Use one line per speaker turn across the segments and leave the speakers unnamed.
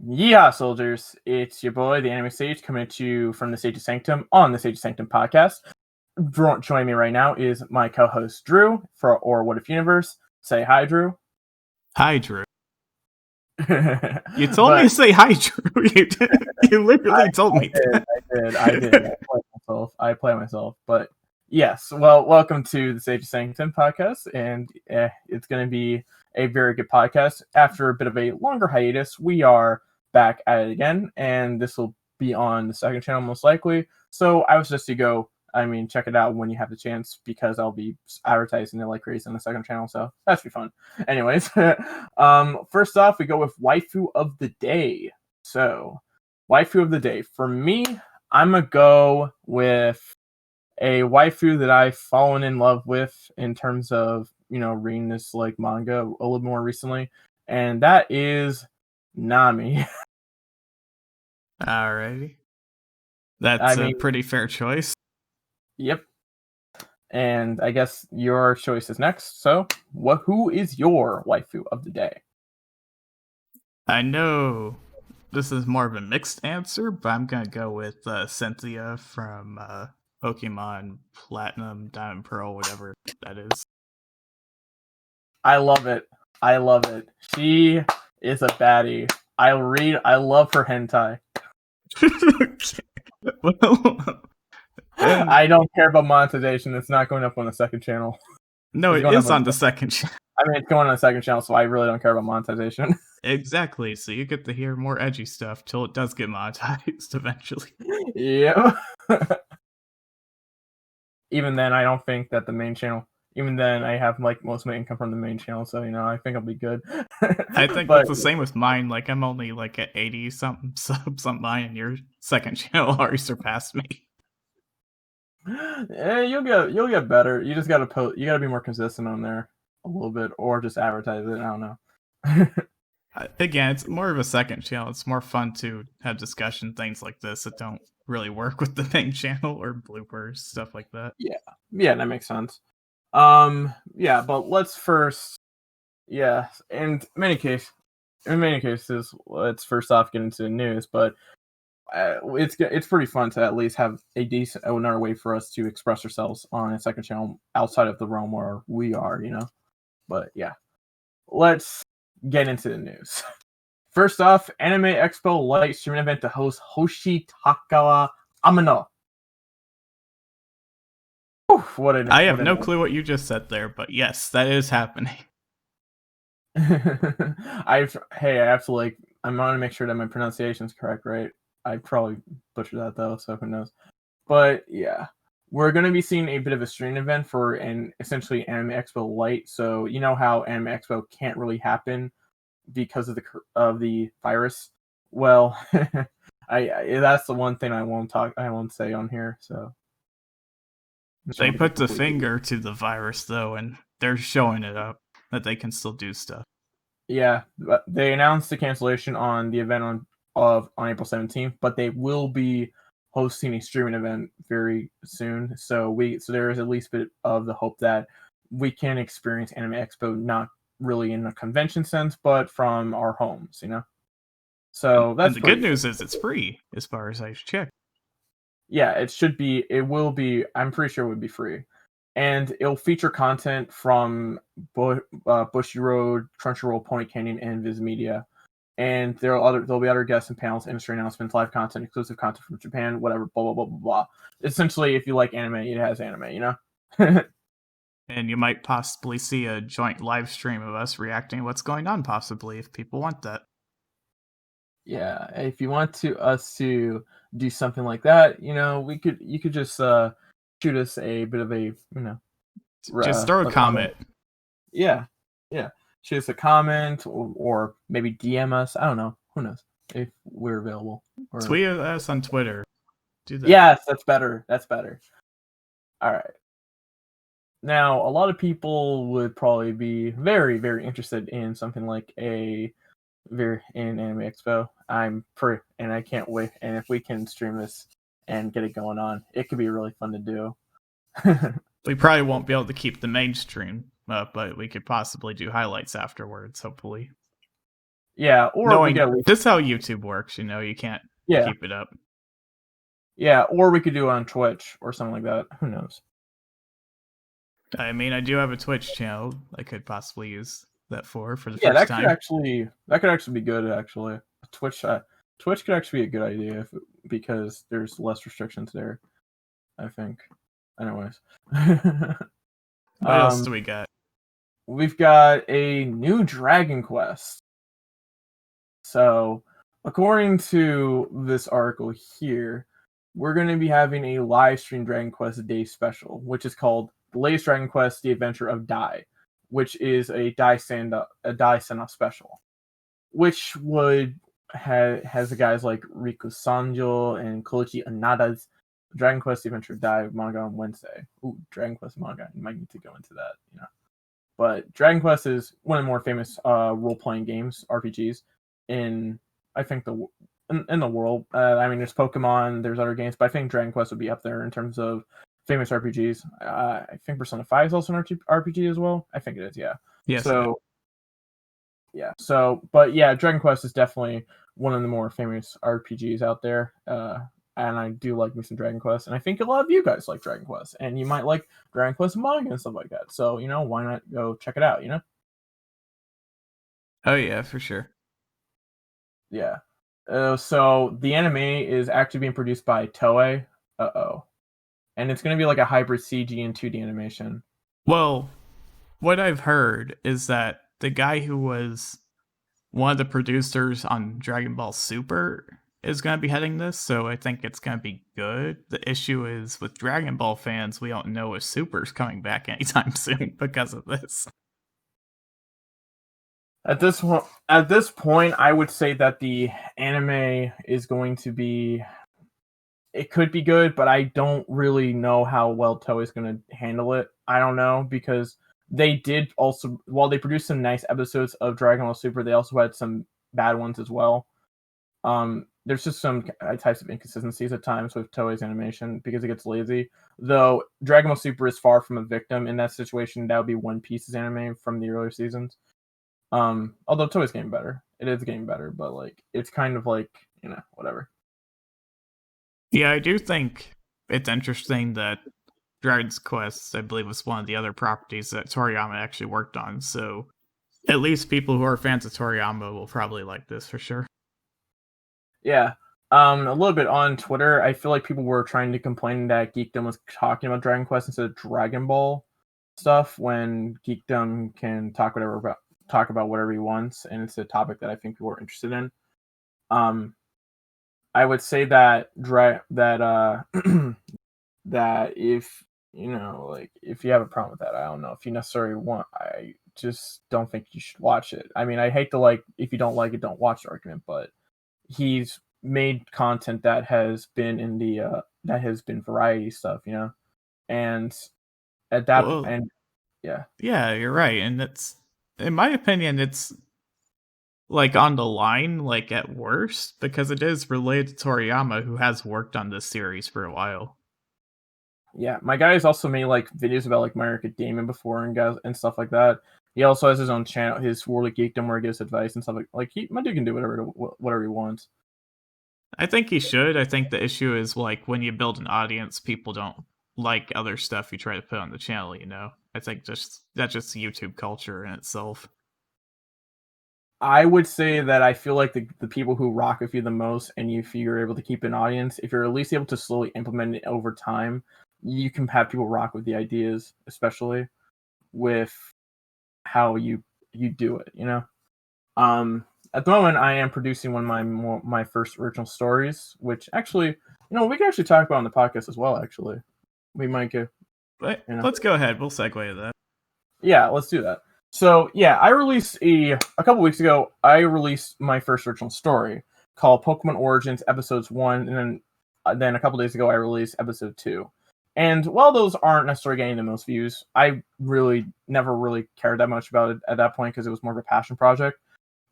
Yeah, soldiers, it's your boy, the Anime Sage, coming at you from the Sage of Sanctum on the Sage of Sanctum podcast. Joining me right now is my co-host Drew for Or What If Universe. Say hi, Drew.
Hi, Drew. You told me to say hi, Drew. You literally told me that.
I did. I play myself. But yes, well, welcome to the Sage of Sanctum podcast, and it's going to be a very good podcast. After a bit of a longer hiatus, we are back at it again, and this will be on the second channel most likely. So I was just to go. Check it out when you have the chance because I'll be advertising it like crazy on the second channel, so that should be fun. Anyways, first off, we go with waifu of the day. So, waifu of the day. For me, I'm gonna go with a waifu that I've fallen in love with in terms of, reading this like manga a little more recently, and that is Nami.
Alrighty. That's a pretty fair choice.
Yep. And I guess your choice is next. So, who is your waifu of the day?
I know this is more of a mixed answer, but I'm gonna go with Cynthia from Pokemon Platinum, Diamond, Pearl, whatever that is.
I love it. She is a baddie. I love her hentai.
Well,
I don't care about monetization. It's not going up on the second channel.
No, it is on the second channel.
It's going on the second channel, so I really don't care about monetization.
Exactly. So you get to hear more edgy stuff till it does get monetized eventually.
Yeah. Even then, I don't think that the main channel. Even then, I have like most of my income from the main channel, so I think I'll be good.
I think that's the same with mine. Like I'm only like at 80 something subs on mine, and your second channel already surpassed me.
Yeah, you'll get better. You just gotta post. You gotta be more consistent on there a little bit, or just advertise it. I don't know.
Again, it's more of a second channel. It's more fun to have discussion things like this that don't really work with the main channel or bloopers, stuff like that.
Yeah, that makes sense. Yeah, but let's first, in many cases, let's first off get into the news. But it's pretty fun to at least have a decent another way for us to express ourselves on a second channel outside of the realm where we are, But yeah, let's get into the news. First off, Anime Expo live streaming event to host Hoshi Takawa Amano.
I have no clue what you just said there, but yes, that is happening.
I have to I'm gonna make sure that my pronunciation is correct, right? I probably butchered that though, so who knows? But yeah, we're gonna be seeing a bit of a streaming event for an essentially Anime Expo Lite. So you know how Anime Expo can't really happen because of the virus. Well, that's the one thing I won't say on here. So
they put the finger to the virus though, and they're showing it up that they can still do stuff.
Yeah, they announced the cancellation on the event on April 17th, but they will be hosting a streaming event very soon. So there is at least a bit of the hope that we can experience Anime Expo not really in a convention sense, but from our homes, So that's
and the good news is it's free, as far as I checked.
Yeah, it should be. It will be. I'm pretty sure it would be free, and it'll feature content from Bushy Road, Crunchyroll, Pony Canyon, and Viz Media. And there'll be other guests and panels, industry announcements, live content, exclusive content from Japan, whatever, blah blah blah blah blah. Essentially, if you like anime, it has anime,
And you might possibly see a joint live stream of us reacting to what's going on, possibly, if people want that.
Yeah, if you want us to do something like that, you could just shoot us a bit of a,
just throw a comment.
Yeah. Shoot us a comment or maybe DM us. I don't know. Who knows if we're available.
Or... tweet us on Twitter. Do that.
Yes, that's better. All right. Now, a lot of people would probably be very, very interested in something like in Anime Expo. And I can't wait. And if we can stream this and get it going on, it could be really fun to do.
We probably won't be able to keep the mainstream up, but we could possibly do highlights afterwards, hopefully.
Yeah, or we
Knowing
could
this is how YouTube works, you can't
yeah,
keep it up.
yeah, or we could do it on Twitch or something like that. Who knows?
I mean, I do have a Twitch channel I could possibly use that for the
Yeah,
first time.
that could actually be good. Actually, Twitch could actually be a good idea because there's less restrictions there. I think. Anyways,
What else do we got?
we've got a new Dragon Quest. So, according to this article here, we're going to be having a live stream Dragon Quest Day special, which is called The Latest Dragon Quest: The Adventure of Dai, which is a Dai send-off special, which would has the guys like Riku Sanjo and Koichi Anada's Dragon Quest: The Adventure of Dai manga on Wednesday. Ooh, Dragon Quest manga. You might need to go into that. But Dragon Quest is one of the more famous role-playing games, RPGs, in I think in the world. I mean, there's Pokemon, there's other games, but I think Dragon Quest would be up there in terms of famous RPGs. I think Persona 5 is also an RPG as well. I think it is, yeah.
Yes.
So yeah. But yeah, Dragon Quest is definitely one of the more famous RPGs out there. And I do like me some Dragon Quest, and I think a lot of you guys like Dragon Quest, and you might like Dragon Quest manga and stuff like that. So why not go check it out?
Oh yeah, for sure.
Yeah. So the anime is actually being produced by Toei. And it's going to be like a hybrid CG and 2D animation.
Well, what I've heard is that the guy who was one of the producers on Dragon Ball Super is going to be heading this, so I think it's going to be good. The issue is with Dragon Ball fans, we don't know if Super's coming back anytime soon because of this.
At this point, I would say that the anime is going to be. It could be good, but I don't really know how well Toei is going to handle it. I don't know because they did also, while they produced some nice episodes of Dragon Ball Super, they also had some bad ones as well. There's just some types of inconsistencies at times with Toei's animation because it gets lazy. Though Dragon Ball Super is far from a victim in that situation. That would be One Piece's anime from the earlier seasons. Although Toei's getting better, it is getting better, but like it's kind of like whatever.
Yeah, I do think it's interesting that Dragon's Quest, I believe, was one of the other properties that Toriyama actually worked on. So at least people who are fans of Toriyama will probably like this for sure.
Yeah. A little bit on Twitter, I feel like people were trying to complain that Geekdom was talking about Dragon Quest instead of Dragon Ball stuff when Geekdom can talk about whatever he wants, and it's a topic that I think people are interested in. I would say that that if if you have a problem with that, I don't know if you necessarily want. I just don't think you should watch it. I mean, I hate to if you don't like it, don't watch the argument, but he's made content that has been in the that has been variety stuff, and at that
Well,
and yeah.
Yeah, you're right. And it's, in my opinion, it's like on the line, like at worst, because it is related to Toriyama, who has worked on this series for a while.
Yeah, my guy has also made videos about My Hero Academia before and stuff like that. He also has his own channel, his World of Geekdom, where he gives advice and stuff my dude can do whatever he wants.
I think he should. I think the issue is when you build an audience, people don't like other stuff you try to put on the channel. I think that's just YouTube culture in itself.
I would say that I feel like the people who rock with you the most, and if you're able to keep an audience, if you're at least able to slowly implement it over time, you can have people rock with the ideas, especially with how you do it. At the moment, I am producing one of my first original stories, which actually, we can actually talk about on the podcast as well. Actually, we might get.
But let's go ahead. We'll segue to that.
Yeah, let's do that. So yeah, I released a couple weeks ago. I released my first original story called Pokemon Origins Episodes 1, and then a couple days ago I released Episode 2. And while those aren't necessarily getting the most views, I really never really cared that much about it at that point because it was more of a passion project.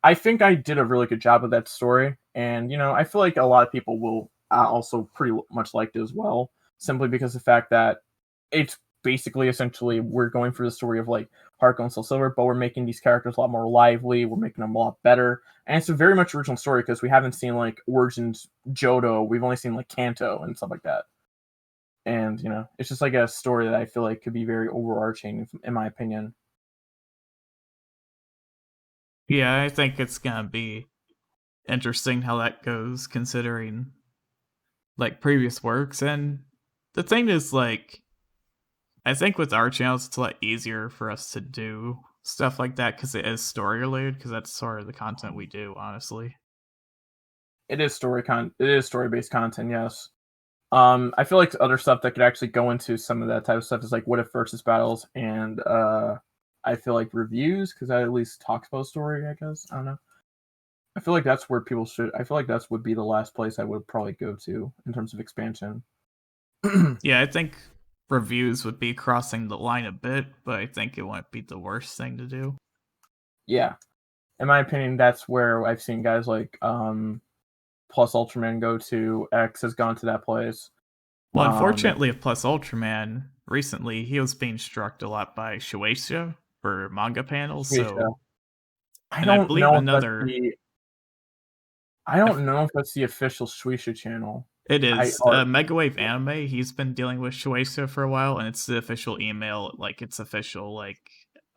I think I did a really good job of that story, and I feel like a lot of people will also pretty much like it as well, simply because of the fact that it's basically essentially we're going through the story of like Heart Gold and Soul Silver, but we're making these characters a lot more lively. We're making them a lot better, and it's a very much original story because we haven't seen like Origins Johto. We've only seen like Kanto and stuff like that. And it's just like a story that I feel like could be very overarching, in my opinion.
Yeah, I think it's gonna be interesting how that goes, considering like previous works. And the thing is, like, I think with our channels, it's a lot easier for us to do stuff like that because it is story related. Because that's sort of the content we do, honestly.
It is It is story based content, yes. I feel like other stuff that could actually go into some of that type of stuff is like what if versus battles, and I feel like reviews because that at least talks about story. I guess I don't know. I feel like that's where people should. I feel like that's would be the last place I would probably go to in terms of expansion.
Yeah, I think reviews would be crossing the line a bit, but I think it wouldn't be the worst thing to do.
Yeah, in my opinion, that's where I've seen guys like Plus Ultraman go to. X has gone to that place.
Well, unfortunately, with Plus Ultraman, recently he was being struck a lot by Shueisha for manga panels. So,
I
and I
don't
believe
know if that's
another.
I don't know if that's the official Shueisha channel.
It
I
is
or
Megawave Anime. He's been dealing with Shueisha for a while, and it's the official email. Like it's official. Like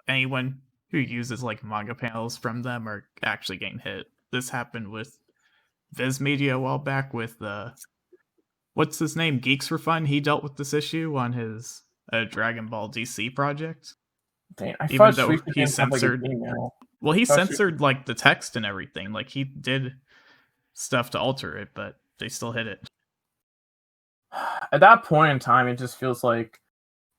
anyone who uses like manga panels from them are actually getting hit. This happened with Viz Media a while back with what's his name? Geeks for Fun. He dealt with this issue on his Dragon Ball DC project.
dang, I
Even
thought
though
Shueisha
he
didn't have like a
censored,
Gmail.
well, he
I thought Shueisha,
censored like the text and everything. Like he did stuff to alter it, but they still hit it.
at that point in time, it just feels like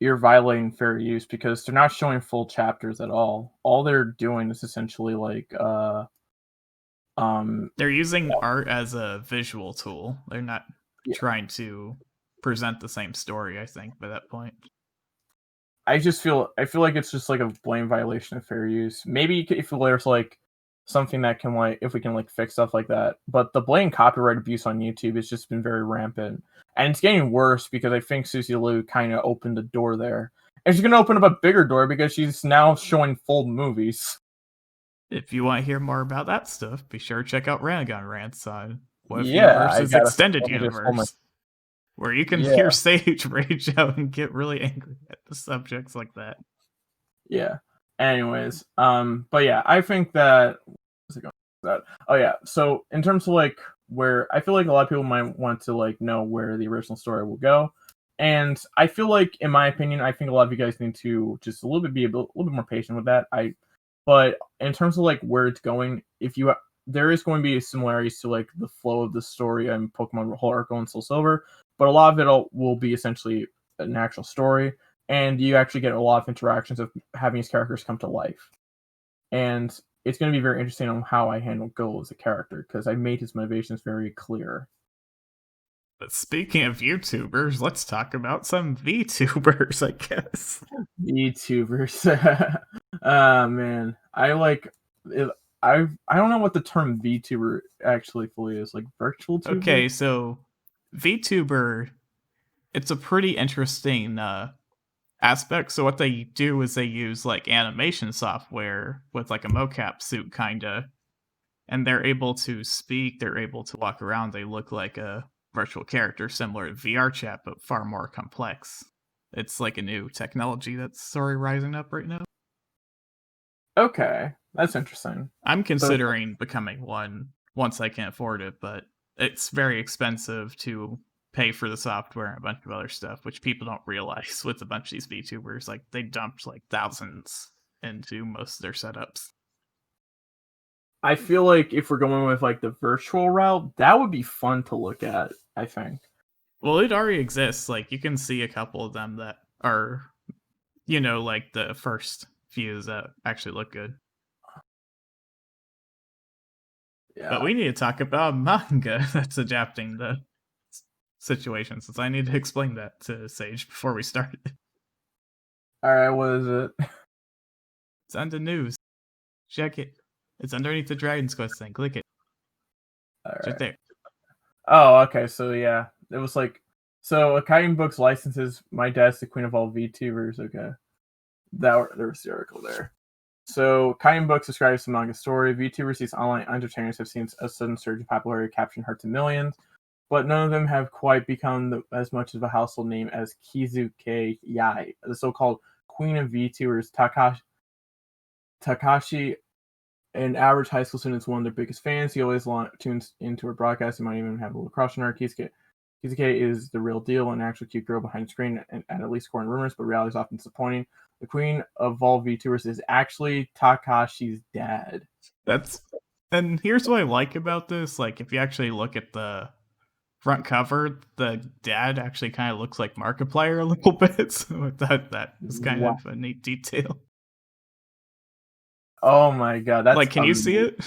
you're violating fair use because they're not showing full chapters at all. All they're doing is essentially like um
They're using art as a visual tool. They're not
yeah,
trying to present the same story, I think, by that point.
I feel like it's just like a blatant violation of fair use. Maybe if there's like something that can like if we can like fix stuff like that. But the blatant copyright abuse on YouTube has just been very rampant, and it's getting worse because I think Susie Liu kind of opened the door there, and she's gonna open up a bigger door because she's now showing full movies.
If you want to hear more about that stuff, be sure to check out Ranagon Rants on What If
Yeah, I
Universe's
gotta.
Extended
Let me just hold my.
Universe, where you can
Yeah,
hear Sage rage out and get really angry at the subjects like that.
yeah. Anyways, but yeah, I think that. What's it going? That. Oh yeah. So in terms of like where I feel like a lot of people might want to like know where the original story will go, and I feel like, in my opinion, I think a lot of you guys need to just a little bit be a little bit more patient with that. But in terms of like where it's going, if you there is going to be similarities to like the flow of the story and Pokemon Heart Gold and Soul Silver, but a lot of it will be essentially an actual story, and you actually get a lot of interactions of having these characters come to life. And it's going to be very interesting on how I handle Go as a character because I made his motivations very clear.
But speaking of YouTubers, let's talk about some VTubers, I guess.
VTubers. Man, I like it. I don't know what the term VTuber actually fully is. Like virtual tuber.
Okay, so VTuber, it's a pretty interesting aspect. So what they do is they use like animation software with like a mocap suit kinda, and they're able to speak, they're able to walk around, they look like a virtual character similar to VR chat, but far more complex. It's like a new technology that's sort of rising up right now.
Okay, that's interesting.
I'm
So
considering becoming one once I can afford it, but it's very expensive to pay for the software and a bunch of other stuff, which people don't realize with a bunch of these VTubers. Like they dumped like thousands into most of their setups.
I feel like if we're going with like the virtual route, that would be fun to look at. I think.
Well, it already exists. Like you can see a couple of them that are, like the first few that actually look good.
Yeah.
But we need to talk about manga that's adapting the situation, since I need to explain that to Sage before we start.
All right. What is it?
It's on the news. Check it. It's underneath the Dragon's Quest thing. Click it.
All
It's right
right.
there.
Oh, okay. So yeah, it was like So Akaian Books licenses My Dad's the Queen of All VTubers. Okay, there's the article there. So Kaian Books describes the manga story. VTubers, these online entertainers, have seen a sudden surge in popularity, capturing hearts of millions, but none of them have quite become as much of a household name as Kizuke Yai, the so-called queen of VTubers. Takashi, an average high school student, is one of their biggest fans. He always tunes into her broadcast. He might even have a little crush on her. Kizuke is the real deal, an actual cute girl behind the screen, and at least according to rumors, but reality is often disappointing. The queen of all VTubers is actually Takashi's dad.
And here's what I like about this. Like, if you actually look at the front cover, the dad actually kind of looks like Markiplier a little bit. So that is kind of a neat detail.
Oh my god, that's
like, can you see it?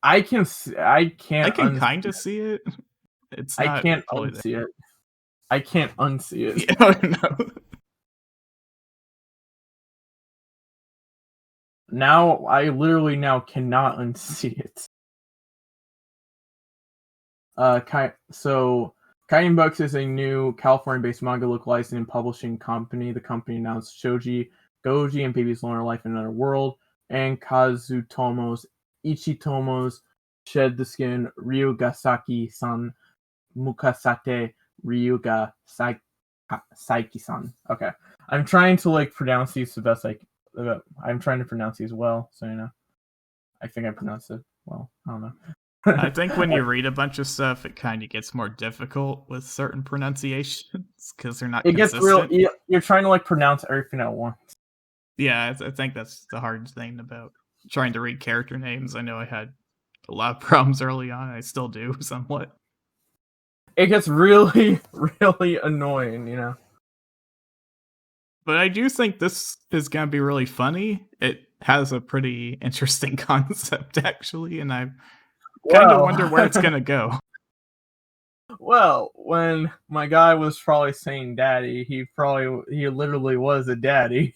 I can. I can't.
I can kind of see it. It's not.
I can't
really
unsee it. I can't unsee it.
Yeah, no.
Now I literally cannot unsee it. Kaian Books is a new California-based manga localizing and publishing company. The company announced Shoji, Goji, and Baby's Lunar Life in Another World, and Ichitomo's Shed the Skin, Ryugasaki-san, Mukasate, Ryuga Saiki-san. Okay. I'm trying to pronounce these the best I'm trying to pronounce these well, so I think I pronounced it well. I don't know.
I think when you read a bunch of stuff, it kind of gets more difficult with certain pronunciations because they're not consistent.
Gets real. You're trying to pronounce everything at once.
Yeah, I think that's the hard thing about trying to read character names. I know I had a lot of problems early on. I still do somewhat.
It gets really, really annoying,
But I do think this is going to be really funny. It has a pretty interesting concept, actually, and I kind of wonder where it's going to go.
Well, when my guy was probably saying daddy, he literally was a daddy.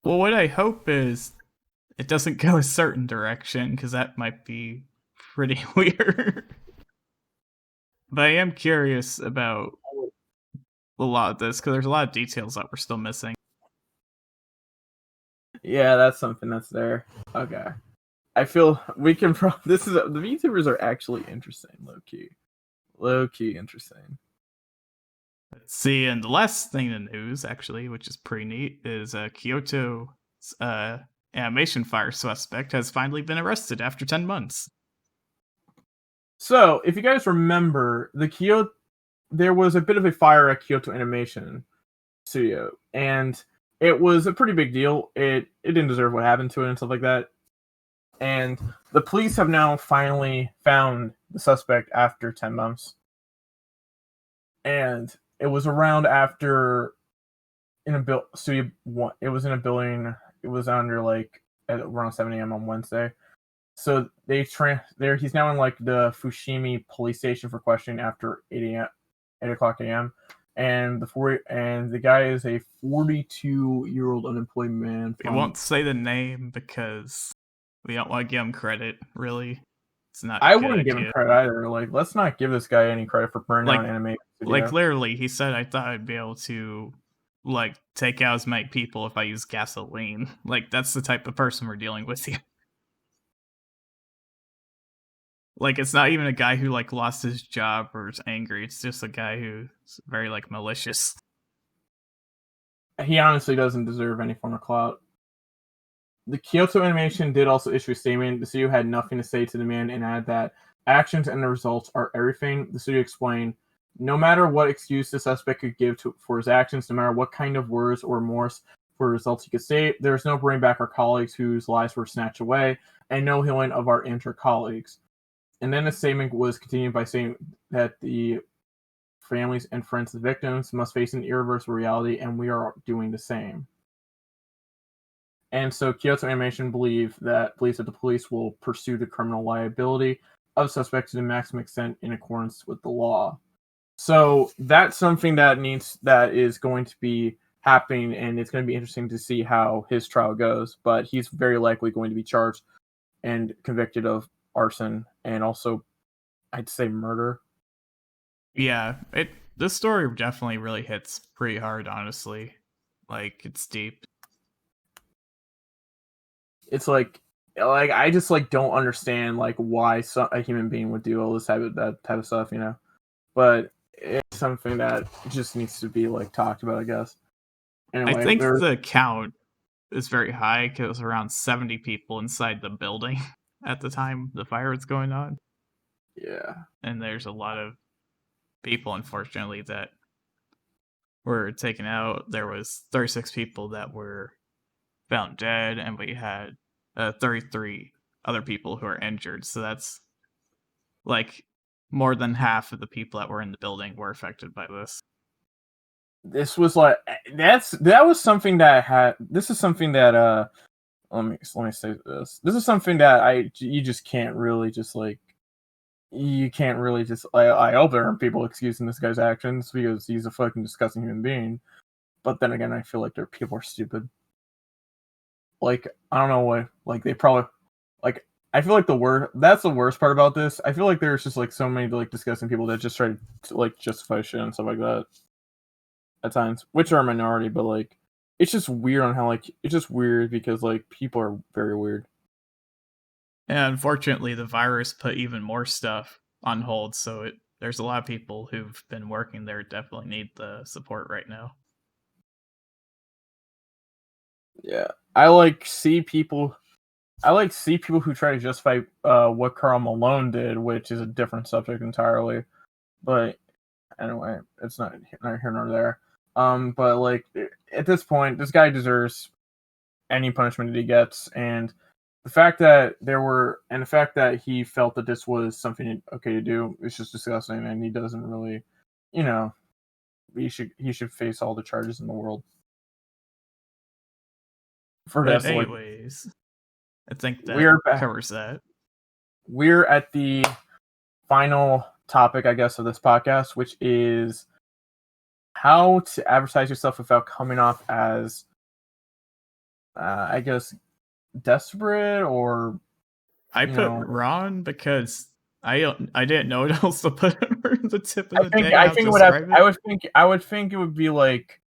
Well, what I hope is it doesn't go a certain direction, because that might be pretty weird. But I am curious about a lot of this, because there's a lot of details that we're still missing.
Yeah, that's something that's there. Okay. I feel we can the VTubers are actually interesting, low key interesting.
Let's see, and the last thing in the news, actually, which is pretty neat, is Kyoto's animation fire suspect has finally been arrested after 10 months.
So, if you guys remember, there was a bit of a fire at Kyoto Animation Studio, and it was a pretty big deal. It didn't deserve what happened to it and stuff like that. And the police have now finally found the suspect after 10 months. And it was around after it was in a building. It was under at around 7 a.m. on Wednesday. So he's now in the Fushimi police station for questioning after 8 o'clock a.m. And the guy is a 42-year-old unemployed man.
We won't say the name because we don't want to give him credit. Really, it's not.
I wouldn't give him credit either. let's not give this guy any credit for burning down anime studio.
Literally, he said, "I thought I'd be able to take out as many people if I use gasoline." That's the type of person we're dealing with here. It's not even a guy who lost his job or is angry. It's just a guy who's very malicious.
He honestly doesn't deserve any form of clout. The Kyoto Animation did also issue a statement. The studio had nothing to say to the man and added that actions and the results are everything. The studio explained, no matter what excuse the suspect could give for his actions, no matter what kind of words or remorse for results he could say, there is no bringing back our colleagues whose lives were snatched away, and no healing of our injured colleagues. And then the statement was continued by saying that the families and friends of the victims must face an irreversible reality, and we are doing the same. And so Kyoto Animation believes that the police will pursue the criminal liability of suspects to the maximum extent in accordance with the law. So that's something that is going to be happening, and it's going to be interesting to see how his trial goes. But he's very likely going to be charged and convicted of arson and also, I'd say, murder.
Yeah, this story definitely really hits pretty hard, honestly. Like, it's deep.
It's like I just like don't understand like why a human being would do all this that type of stuff, you know. But it's something that just needs to be like talked about, I guess.
I
Anyway,
think the count is very high because it was around 70 people inside the building at the time the fire was going on.
yeah,
And there's a lot of people, unfortunately, that were taken out. There was 36 people that were found dead, and we had 33 other people who are injured. So that's like more than half of the people that were in the building were affected by this.
this was like that was something that had. This is something that let me say this. This is something that you just can't really just like you can't really just I hope there aren't people excusing this guy's actions because he's a fucking disgusting human being. But then again, I feel like people are stupid. Like I don't know what like they probably like I feel like that's the worst part about this. I feel like there's just like so many like disgusting people that just try to like justify shit and stuff like that at times, which are a minority, but like it's just weird on how like it's just weird because like people are very weird.
And unfortunately, the virus put even more stuff on hold. So there's a lot of people who've been working there definitely need the support right now.
Yeah. I like see people who try to justify what Carl Malone did, which is a different subject entirely. But anyway, it's not here nor there. But like at this point, this guy deserves any punishment that he gets, and the fact that he felt that this was something okay to do is just disgusting, and he doesn't really, you know, he should face all the charges in the world for
But
this. Like
anyways, I think that
we're back,
covers that.
we're at the final topic, I guess, of this podcast, which is how to advertise yourself without coming off as, I guess, desperate or
I
you
put
know.
Ron because I didn't know what else to put for the tip of
I
the
think
day.
I
How to
think it would have.
describe it.
I would think it would be like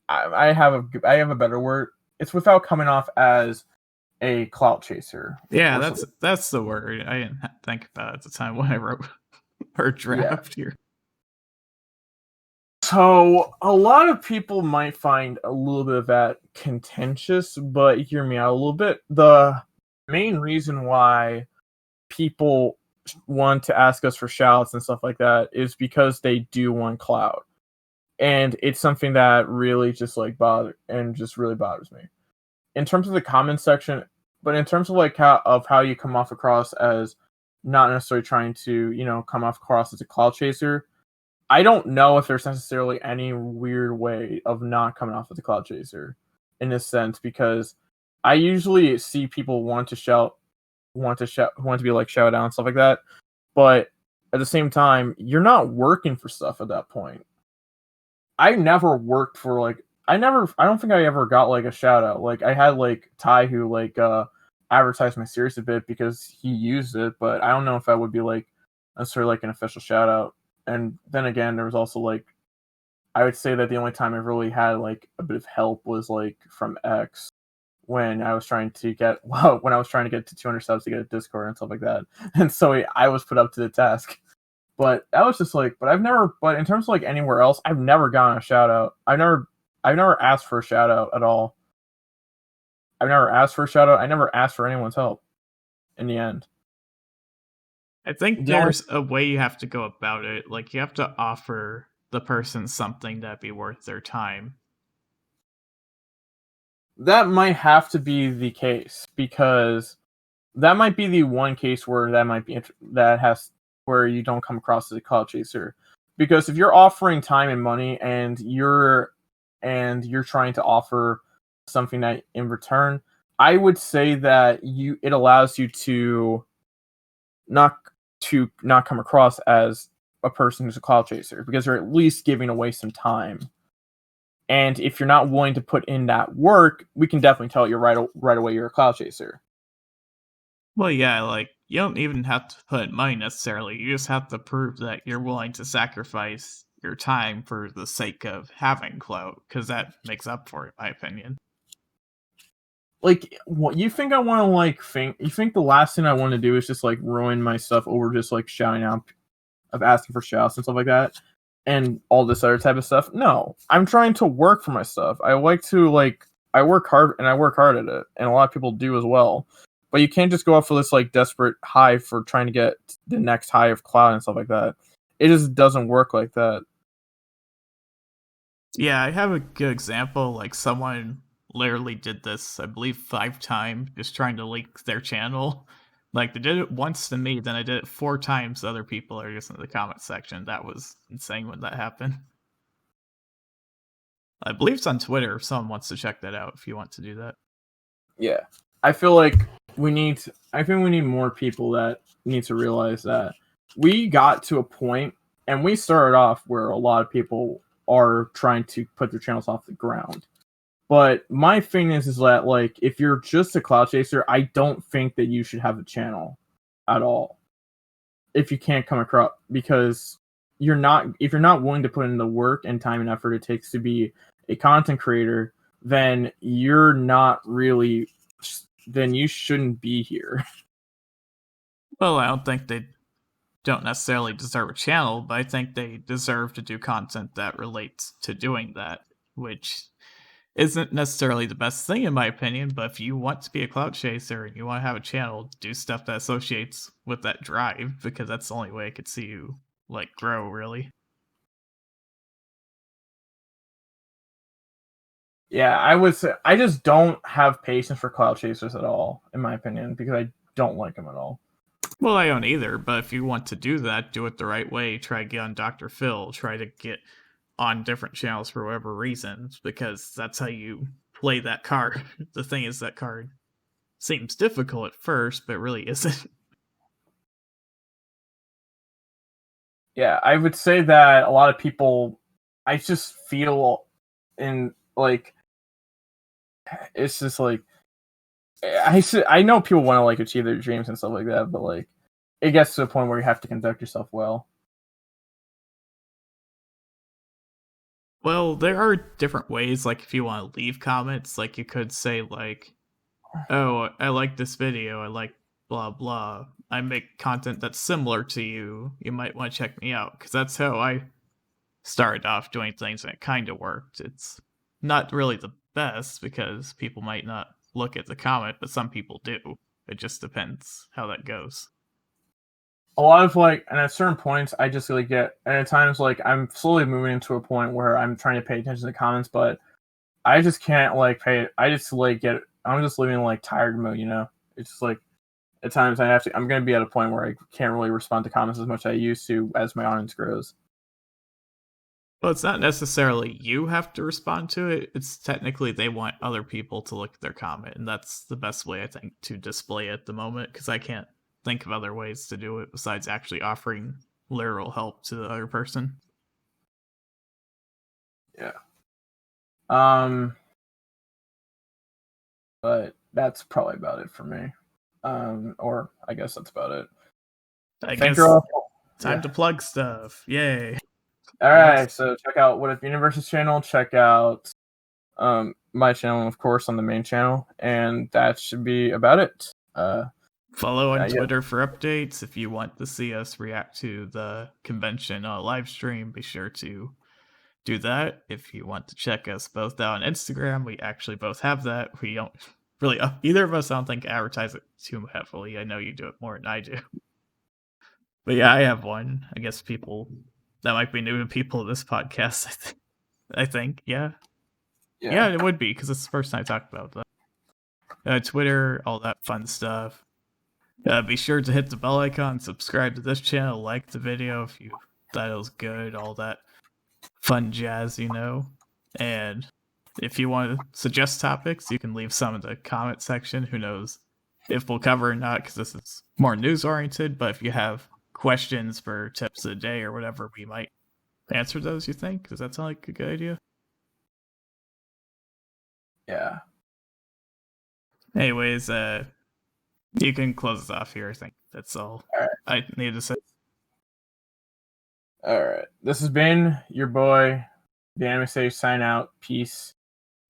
I have a better word. It's without coming off as a clout chaser.
Yeah,
Or something.
that's the word. I didn't think about it at the time when I wrote her
Yeah.
draft here.
So a lot of people might find a little bit of that contentious, but hear me out a little bit. The main reason why people want to ask us for shouts and stuff like that is because they do want clout. And it's something that really just like really bothers me. In terms of the comments section, but in terms of like how you come off across as not necessarily trying to come off across as a cloud chaser, I don't know if there's necessarily any weird way of not coming off as a cloud chaser in this sense because I usually see people want to be like shouted out and stuff like that, but at the same time, you're not working for stuff at that point. I never worked for like I don't think I ever got like a shout out. Like I had like Ty who like advertised my series a bit because he used it, but I don't know if that would be like necessarily like an official shout out. And then again, there was also like I would say that the only time I really had like a bit of help was like from X when I was trying to get when I was trying to get to 200 subs to get a Discord and stuff like that. And so I was put up to the task. But that was just like, but in terms of like anywhere else, I've never gotten a shout out. I've never asked for a shout out at all. I've never asked for a shout out. I never asked for anyone's help in the end.
I think
The only
there's a way you have to go about it. Like, you have to offer the person something that'd be worth their time.
that might have to be the case because that might be the one case where that has where you don't come across as a cloud chaser. Because if you're offering time and money and you're trying to offer something that in return, I would say that it allows you not not come across as a person who's a cloud chaser because you're at least giving away some time. And if you're not willing to put in that work, we can definitely tell you right away you're a cloud chaser.
Well, yeah, like you don't even have to put money necessarily. You just have to prove that you're willing to sacrifice your time for the sake of having clout, because that makes up for it, in my opinion.
Like, what you think I want to like think? You think the last thing I want to do is just like ruin my stuff over just like shouting out of asking for shouts and stuff like that, and all this other type of stuff? No, I'm trying to work for my stuff. I like to like I work hard and I work hard at it, and a lot of people do as well. But you can't just go up for this like desperate high for trying to get the next high of cloud and stuff like that. It just doesn't work like that.
Yeah, I have a good example. Like, someone literally did this, I believe, 5 times, just trying to leak their channel. Like, they did it once to me, then I did it 4 times to other people, or just in the comment section. That was insane when that happened. I believe it's on Twitter if someone wants to check that out if you want to do that.
Yeah, I feel like I think we need more people that need to realize that we got to a point, and we started off where a lot of people are trying to put their channels off the ground. But my thing is that like if you're just a cloud chaser, I don't think that you should have a channel at all. If you can't come across, because you're not if you're not willing to put in the work and time and effort it takes to be a content creator, then you're not really then you shouldn't be here.
Well, I don't think they don't necessarily deserve a channel, but I think they deserve to do content that relates to doing that, which isn't necessarily the best thing in my opinion. But if you want to be a clout chaser and you want to have a channel, do stuff that associates with that drive, because that's the only way I could see you like grow, really.
Yeah, I would say I just don't have patience for cloud chasers at all, in my opinion, because I don't like them at all.
Well, I don't either, but if you want to do that, do it the right way. Try to get on Dr. Phil, try to get on different channels for whatever reasons, because that's how you play that card. The thing is, that card seems difficult at first, but really isn't.
Yeah, I would say that a lot of people, I just feel in like it's just like I know people want to like achieve their dreams and stuff like that, but like it gets to a point where you have to conduct yourself well.
Well, there are different ways, like if you want to leave comments, like you could say like, "Oh, I like this video. I like blah blah. I make content that's similar to you. You might want to check me out," because that's how I started off doing things, and it kind of worked. It's not really the best because people might not look at the comment, but some people do. It just depends how that goes.
A lot of like, and at certain points, I just like get, and at times like I'm slowly moving into a point where I'm trying to pay attention to comments, but I just can't like pay. I just like get. I'm just living in like tired mode, you know. It's just like at times I have to. I'm gonna be at a point where I can't really respond to comments as much as I used to as my audience grows.
Well, it's not necessarily you have to respond to it. It's technically they want other people to look at their comment, and that's the best way I think to display it at the moment, because I can't think of other ways to do it besides actually offering literal help to the other person.
Yeah. Um. But that's probably about it for me. Or I guess that's about it.
I
Thank
guess
you all.
time
Yeah.
to plug stuff. Yay.
All
Yes.
right. So check out What If Universe's channel. Check out my channel, of course, on the main channel, and that should be about it.
Follow on
Yeah.
Twitter for updates. If you want to see us react to the convention on a live stream, be sure to do that. If you want to check us both out on Instagram, we actually both have that. We don't really, either of us, I don't think, advertise it too heavily. I know you do it more than I do. But yeah, I have one. I guess people that might be new to people of this podcast. I think, yeah, it would be, because it's the first time I talked about that. Twitter, all that fun stuff. Be sure to hit the bell icon, subscribe to this channel, like the video if you thought it was good, all that fun jazz, you know. And if you want to suggest topics, you can leave some in the comment section. Who knows if we'll cover or not, because this is more news oriented. But if you have questions for tips of the day or whatever, we might answer those. You think? Does that sound like a good idea?
Yeah.
Anyways, You can close us off here. I think that's all I need to say.
All right. This has been your boy, the Anime Sage. Sign out. Peace.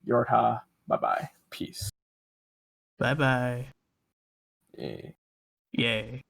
Yorta. Bye bye. Peace.
Bye bye.
Yay.
Yay.